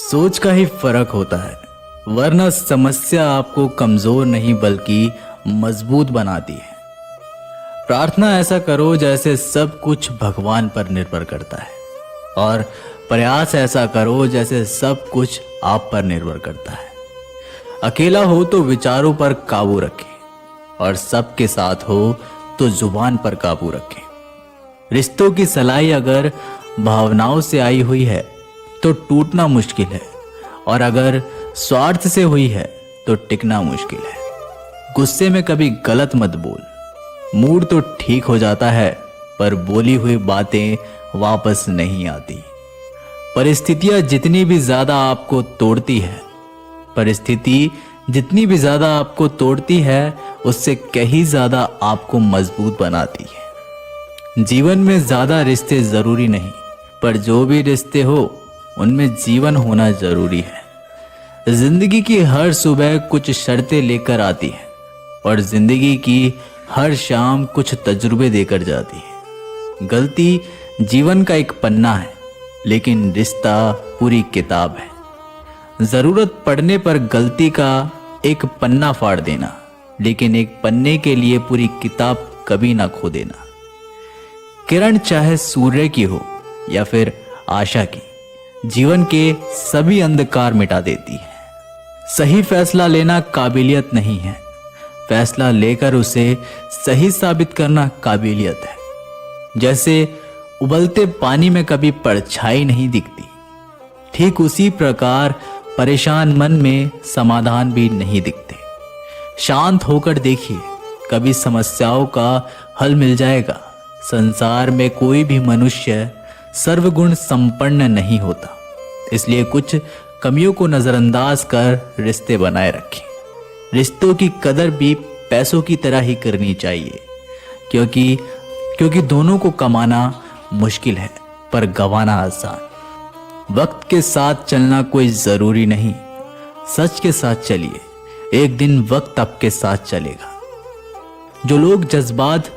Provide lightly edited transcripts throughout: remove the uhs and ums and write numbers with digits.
सोच का ही फर्क होता है, वरना समस्या आपको कमजोर नहीं बल्कि मजबूत बनाती है। प्रार्थना ऐसा करो जैसे सब कुछ भगवान पर निर्भर करता है, और प्रयास ऐसा करो जैसे सब कुछ आप पर निर्भर करता है। अकेला हो तो विचारों पर काबू रखें, और सबके साथ हो तो जुबान पर काबू रखें। रिश्तों की सलाई अगर भावनाओं से आई हुई है तो टूटना मुश्किल है, और अगर स्वार्थ से हुई है तो टिकना मुश्किल है। गुस्से में कभी गलत मत बोल। मूड तो ठीक हो जाता है, पर बोली हुई बातें वापस नहीं आती। परिस्थितियां जितनी भी ज्यादा आपको तोड़ती है उससे कहीं ज्यादा आपको मजबूत बनाती है। जीवन में ज्यादा रिश्ते जरूरी नहीं, पर जो भी रिश्ते हो उनमें जीवन होना जरूरी है। जिंदगी की हर सुबह कुछ शर्तें लेकर आती है, और जिंदगी की हर शाम कुछ तजुर्बे देकर जाती है। गलती जीवन का एक पन्ना है, लेकिन रिश्ता पूरी किताब है। जरूरत पड़ने पर गलती का एक पन्ना फाड़ देना, लेकिन एक पन्ने के लिए पूरी किताब कभी ना खो देना। किरण चाहे सूर्य की हो या फिर आशा की, जीवन के सभी अंधकार मिटा देती है। सही फैसला लेना काबिलियत नहीं है, फैसला लेकर उसे सही साबित करना काबिलियत है। जैसे उबलते पानी में कभी परछाई नहीं दिखती, ठीक उसी प्रकार परेशान मन में समाधान भी नहीं दिखते। शांत होकर देखिए, कभी समस्याओं का हल मिल जाएगा। संसार में कोई भी मनुष्य सर्वगुण संपन्न नहीं होता, इसलिए कुछ कमियों को नजरअंदाज कर रिश्ते बनाए रखें। रिश्तों की कदर भी पैसों की तरह ही करनी चाहिए, क्योंकि दोनों को कमाना मुश्किल है पर गंवाना आसान। वक्त के साथ चलना कोई जरूरी नहीं, सच के साथ चलिए, एक दिन वक्त आपके साथ चलेगा। जो लोग जज्बात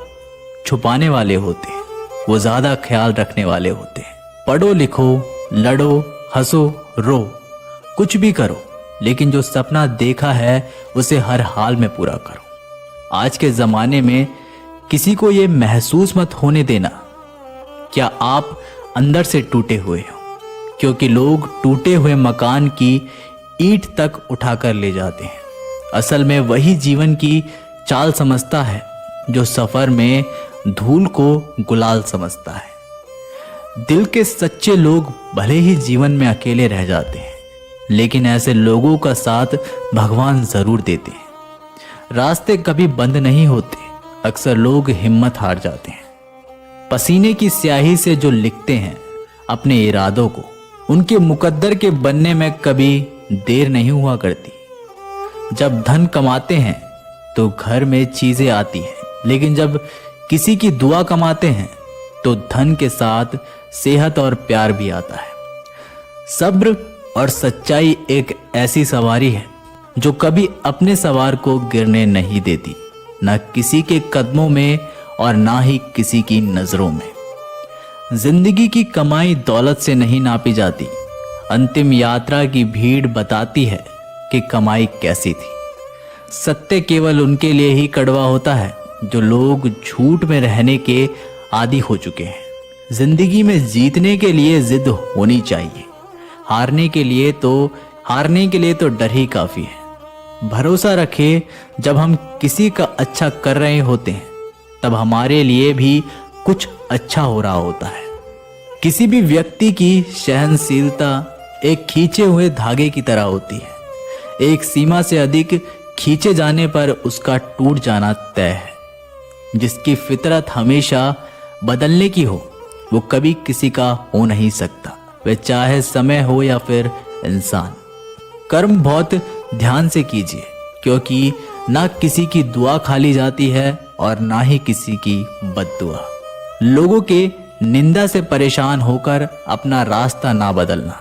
छुपाने वाले होते हैं वो ज्यादा ख्याल रखने वाले होते हैं। पढ़ो लिखो, लड़ो, हंसो, रो, कुछ भी करो, लेकिन जो सपना देखा है उसे हर हाल में पूरा करो। आज के जमाने में किसी को ये महसूस मत होने देना क्या आप अंदर से टूटे हुए हो, क्योंकि लोग टूटे हुए मकान की ईंट तक उठाकर ले जाते हैं। असल में वही जीवन की चाल समझता है जो सफर में धूल को गुलाल समझता है। दिल के सच्चे लोग भले ही जीवन में अकेले रह जाते हैं, लेकिन ऐसे लोगों का साथ भगवान जरूर देते हैं। रास्ते कभी बंद नहीं होते, अक्सर लोग हिम्मत हार जाते हैं। पसीने की स्याही से जो लिखते हैं अपने इरादों को, उनके मुकद्दर के बनने में कभी देर नहीं हुआ करती। जब धन कमाते हैं तो घर में चीजें आती हैं, लेकिन जब किसी की दुआ कमाते हैं तो धन के साथ सेहत और प्यार भी आता है। सब्र और सच्चाई एक ऐसी सवारी है जो कभी अपने सवार को गिरने नहीं देती, ना किसी के कदमों में और ना ही किसी की नजरों में। जिंदगी की कमाई दौलत से नहीं नापी जाती, अंतिम यात्रा की भीड़ बताती है कि कमाई कैसी थी। सत्य केवल उनके लिए ही कड़वा होता है जो लोग झूठ में रहने के आदी हो चुके हैं। जिंदगी में जीतने के लिए जिद होनी चाहिए, हारने के लिए तो डर ही काफी है। भरोसा रखें, जब हम किसी का अच्छा कर रहे होते हैं तब हमारे लिए भी कुछ अच्छा हो रहा होता है। किसी भी व्यक्ति की सहनशीलता एक खींचे हुए धागे की तरह होती है। एक सीमा से अधिक खींचे जाने पर उसका टूट जाना तय है। जिसकी फितरत हमेशा बदलने की हो वो कभी किसी का हो नहीं सकता, वह चाहे समय हो या फिर इंसान। कर्म बहुत ध्यान से कीजिए, क्योंकि ना किसी की दुआ खाली जाती है और ना ही किसी की बद्दुआ। लोगों के निंदा से परेशान होकर अपना रास्ता ना बदलना,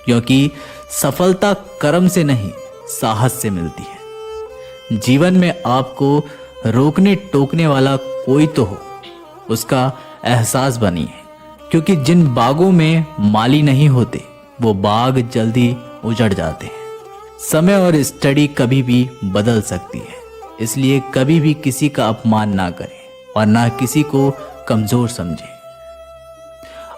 क्योंकि सफलता कर्म से नहीं साहस से मिलती है। जीवन में आपको रोकने टोकने वाला कोई तो हो, उसका एहसास बनिए, क्योंकि जिन बागों में माली नहीं होते वो बाग जल्दी उजड़ जाते हैं। समय और स्टडी कभी भी बदल सकती है, इसलिए कभी भी किसी का अपमान ना करें और ना किसी को कमजोर समझें।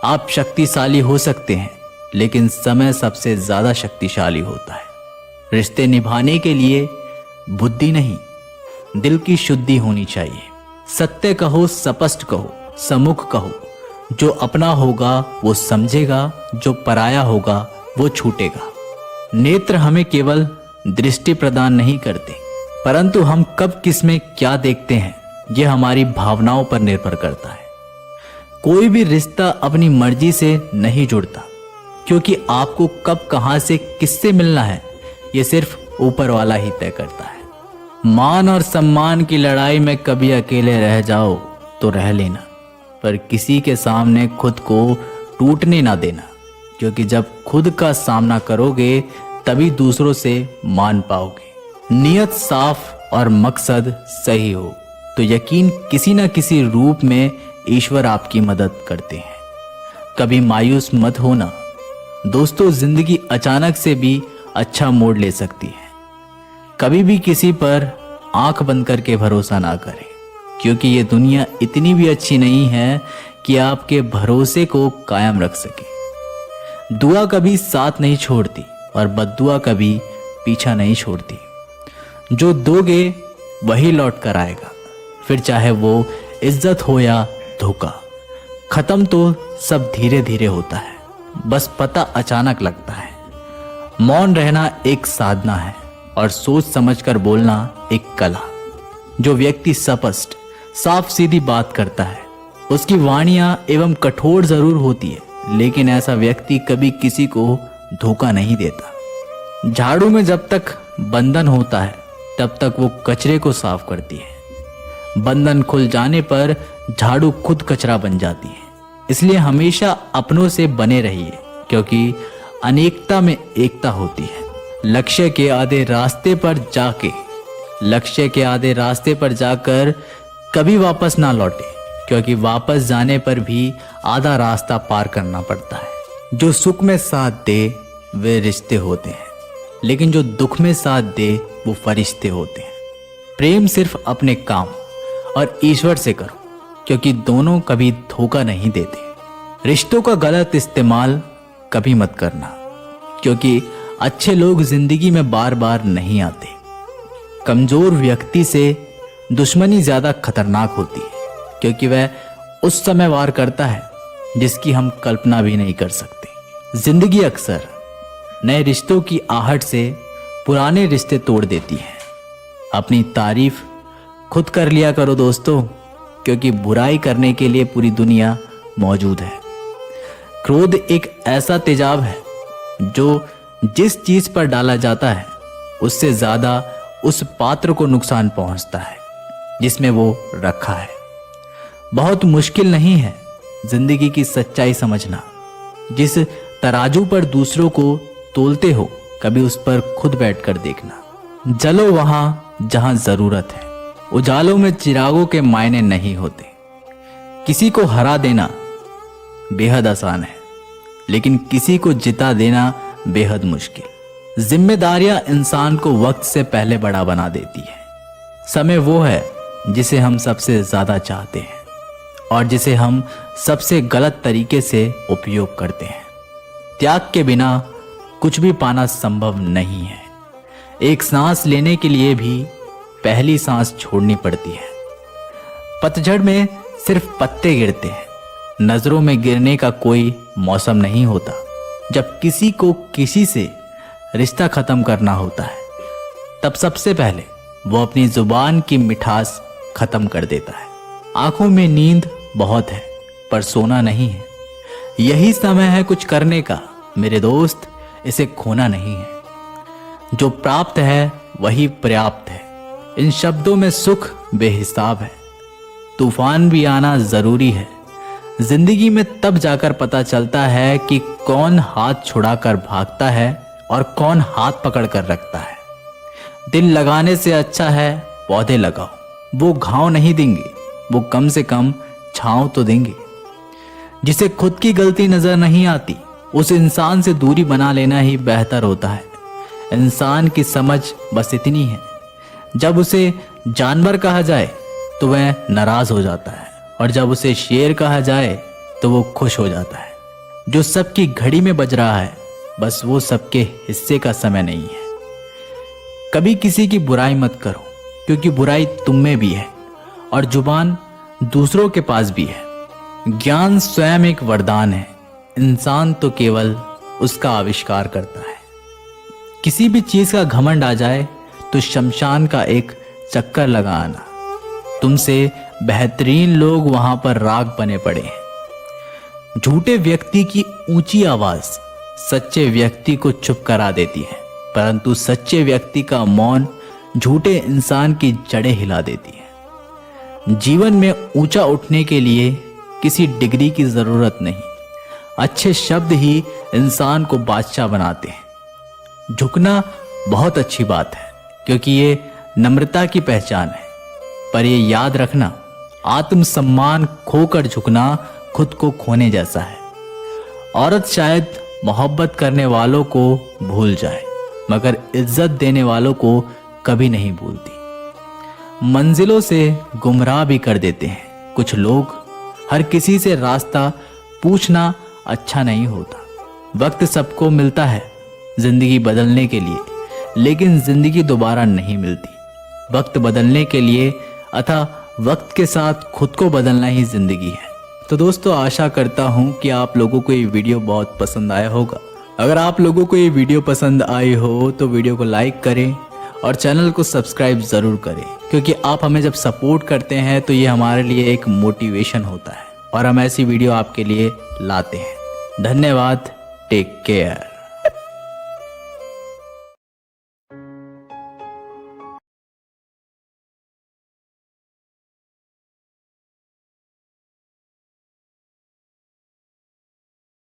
आप शक्तिशाली हो सकते हैं, लेकिन समय सबसे ज्यादा शक्तिशाली होता है। रिश्ते निभाने के लिए बुद्धि नहीं, दिल की शुद्धि होनी चाहिए। सत्य कहो, स्पष्ट कहो, सम्मुख कहो। जो अपना होगा वो समझेगा, जो पराया होगा वो छूटेगा। नेत्र हमें केवल दृष्टि प्रदान नहीं करते, परंतु हम कब किस में क्या देखते हैं यह हमारी भावनाओं पर निर्भर करता है। कोई भी रिश्ता अपनी मर्जी से नहीं जुड़ता, क्योंकि आपको कब कहां से किससे मिलना है यह सिर्फ ऊपर वाला ही तय करता है। मान और सम्मान की लड़ाई में कभी अकेले रह जाओ तो रह लेना, पर किसी के सामने खुद को टूटने ना देना, क्योंकि जब खुद का सामना करोगे तभी दूसरों से मान पाओगे। नियत साफ और मकसद सही हो तो यकीन किसी न किसी रूप में ईश्वर आपकी मदद करते हैं। कभी मायूस मत होना दोस्तों, जिंदगी अचानक से भी अच्छा मोड़ ले सकती है। कभी भी किसी पर आंख बंद करके भरोसा ना करें, क्योंकि ये दुनिया इतनी भी अच्छी नहीं है कि आपके भरोसे को कायम रख सके। दुआ कभी साथ नहीं छोड़ती और बद्दुआ कभी पीछा नहीं छोड़ती। जो दोगे वही लौट कर आएगा, फिर चाहे वो इज्जत हो या धोखा। खत्म तो सब धीरे धीरे होता है, बस पता अचानक लगता है। मौन रहना एक साधना है और सोच समझकर बोलना एक कला। जो व्यक्ति स्पष्ट साफ सीधी बात करता है उसकी वाणियां एवं कठोर जरूर होती है, लेकिन ऐसा व्यक्ति कभी किसी को धोखा नहीं देता। झाड़ू में जब तक बंधन होता है तब तक वो कचरे को साफ करती है। बंधन खुल जाने पर झाड़ू खुद कचरा बन जाती है। इसलिए हमेशा अपनों से बने रहिए, क्योंकि अनेकता में एकता होती है। लक्ष्य के आधे रास्ते पर जाकर कभी वापस ना लौटे, क्योंकि वापस जाने पर भी आधा रास्ता पार करना पड़ता है। जो सुख में साथ दे वे रिश्ते होते हैं, लेकिन जो दुख में साथ दे वो फरिश्ते होते हैं। प्रेम सिर्फ अपने काम और ईश्वर से करो, क्योंकि दोनों कभी धोखा नहीं देते। रिश्तों का गलत इस्तेमाल कभी मत करना, क्योंकि अच्छे लोग जिंदगी में बार बार नहीं आते। कमजोर व्यक्ति से दुश्मनी ज्यादा खतरनाक होती है, क्योंकि वह उस समय वार करता है जिसकी हम कल्पना भी नहीं कर सकते। जिंदगी अक्सर नए रिश्तों की आहट से पुराने रिश्ते तोड़ देती है। अपनी तारीफ खुद कर लिया करो दोस्तों, क्योंकि बुराई करने के लिए पूरी दुनिया मौजूद है। क्रोध एक ऐसा तेजाब है जो जिस चीज पर डाला जाता है उससे ज्यादा उस पात्र को नुकसान पहुंचता है जिसमें वो रखा है। बहुत मुश्किल नहीं है जिंदगी की सच्चाई समझना। जिस तराजू पर दूसरों को तोलते हो कभी उस पर खुद बैठकर देखना। जलो वहां जहां जरूरत है। उजालों में चिरागों के मायने नहीं होते। किसी को हरा देना बेहद आसान है, लेकिन किसी को जिता देना बेहद मुश्किल। जिम्मेदारियां इंसान को वक्त से पहले बड़ा बना देती है। समय वो है जिसे हम सबसे ज्यादा चाहते हैं और जिसे हम सबसे गलत तरीके से उपयोग करते हैं। त्याग के बिना कुछ भी पाना संभव नहीं है। एक सांस लेने के लिए भी पहली सांस छोड़नी पड़ती है। पतझड़ में सिर्फ पत्ते गिरते हैं। नजरों में गिरने का कोई मौसम नहीं होता। जब किसी को किसी से रिश्ता खत्म करना होता है तब सबसे पहले वो अपनी जुबान की मिठास खत्म कर देता है। आंखों में नींद बहुत है पर सोना नहीं है। यही समय है कुछ करने का मेरे दोस्त, इसे खोना नहीं है। जो प्राप्त है वही पर्याप्त है। इन शब्दों में सुख बेहिसाब है। तूफान भी आना जरूरी है। जिंदगी में तब जाकर पता चलता है कि कौन हाथ छुड़ाकर भागता है और कौन हाथ पकड़ कर रखता है। दिल लगाने से अच्छा है पौधे लगाओ। वो घाव नहीं देंगे, वो कम से कम छांव तो देंगे। जिसे खुद की गलती नजर नहीं आती उस इंसान से दूरी बना लेना ही बेहतर होता है। इंसान की समझ बस इतनी है, जब उसे जानवर कहा जाए तो वह नाराज हो जाता है, और जब उसे शेर कहा जाए तो वो खुश हो जाता है। जो सबकी घड़ी में बज रहा है, बस वो सबके हिस्से का समय नहीं है। कभी किसी की बुराई मत करो, क्योंकि बुराई तुम में भी है और जुबान दूसरों के पास भी है। ज्ञान स्वयं एक वरदान है, इंसान तो केवल उसका आविष्कार करता है। किसी भी चीज का घमंड आ जाए तो शमशान का एक चक्कर लगा आना। तुमसे बेहतरीन लोग वहां पर राग बने पड़े हैं। झूठे व्यक्ति की ऊंची आवाज सच्चे व्यक्ति को चुप करा देती है, परंतु सच्चे व्यक्ति का मौन झूठे इंसान की जड़ें हिला देती है। जीवन में ऊंचा उठने के लिए किसी डिग्री की जरूरत नहीं, अच्छे शब्द ही इंसान को बादशाह बनाते हैं। झुकना बहुत अच्छी बात है, क्योंकि ये नम्रता की पहचान है, पर ये याद रखना, आत्मसम्मान खोकर झुकना खुद को खोने जैसा है। औरत शायद मोहब्बत करने वालों को भूल जाए, मगर इज्जत देने वालों को कभी नहीं भूलती। मंजिलों से गुमराह भी कर देते हैं कुछ लोग। हर किसी से रास्ता पूछना अच्छा नहीं होता। वक्त सबको मिलता है जिंदगी बदलने के लिए, लेकिन जिंदगी दोबारा नहीं मिलती। वक्त बदलने के लिए अथवा वक्त के साथ खुद को बदलना ही जिंदगी है। तो दोस्तों, आशा करता हूं कि आप लोगों को ये वीडियो बहुत पसंद आया होगा। अगर आप लोगों को ये वीडियो पसंद आई हो तो वीडियो को लाइक करें और चैनल को सब्सक्राइब ज़रूर करें, क्योंकि आप हमें जब सपोर्ट करते हैं तो ये हमारे लिए एक मोटिवेशन होता है और हम ऐसी वीडियो आपके लिए लाते हैं। धन्यवाद। Take care.